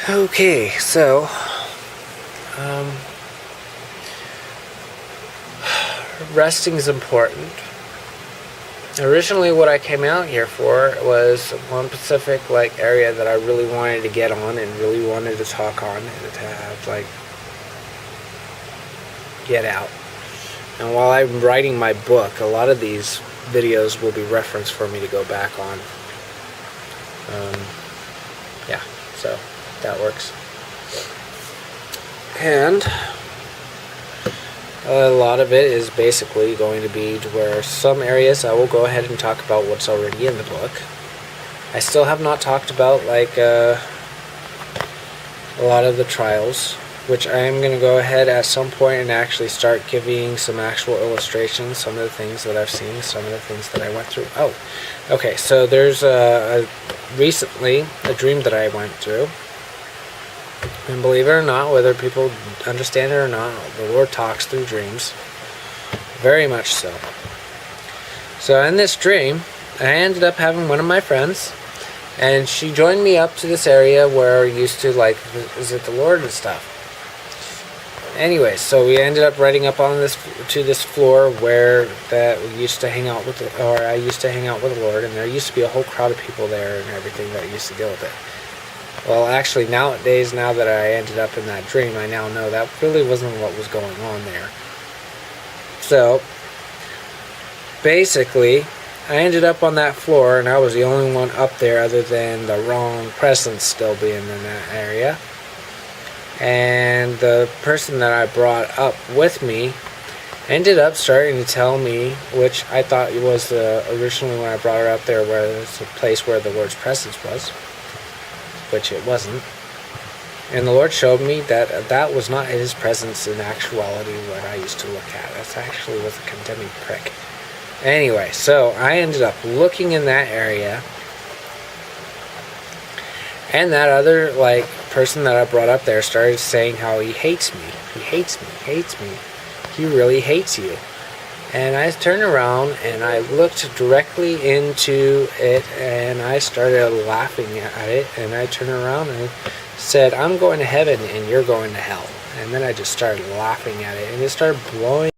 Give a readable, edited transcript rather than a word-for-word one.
Okay, so resting is important. Originally, what I came out here for was one specific area that I really wanted to get on and really wanted to talk on and to have get out. And while I'm writing my book, a lot of these videos will be reference for me to go back on. Yeah, so that works. And a lot of it is basically going to be to where some areas I will go ahead and talk about what's already in the book. I still have not talked about a lot of the trials, which I am going to go ahead at some point and actually start giving some actual illustrations, some of the things that I've seen, some of the things that I went through. Oh, okay, so there's recently a dream that I went through. And believe it or not, whether people understand it or not, the Lord talks through dreams. Very much so. So in this dream, I ended up having one of my friends, and she joined me up to this area where I used to visit the Lord and stuff. Anyway, so we ended up riding up on this floor where we used to hang out with, I used to hang out with the Lord, and there used to be a whole crowd of people there and everything that used to deal with it. Well, actually, nowadays, now that I ended up in that dream, I now know that really wasn't what was going on there. So, basically, I ended up on that floor, and I was the only one up there other than the wrong presence still being in that area. And the person that I brought up with me ended up starting to tell me, which I thought it was originally when I brought her up there, where it's a place where the Lord's presence was, which it wasn't. And the Lord showed me that that was not His presence in actuality what I used to look at. That actually was a condemning prick. Anyway, so I ended up looking in that area, and that other person that I brought up there started saying how he hates me. He hates me. He hates me. He really hates you. And I turned around and I looked directly into it, and I started laughing at it, and I turned around and said, I'm going to heaven and you're going to hell. And then I just started laughing at it, and it started blowing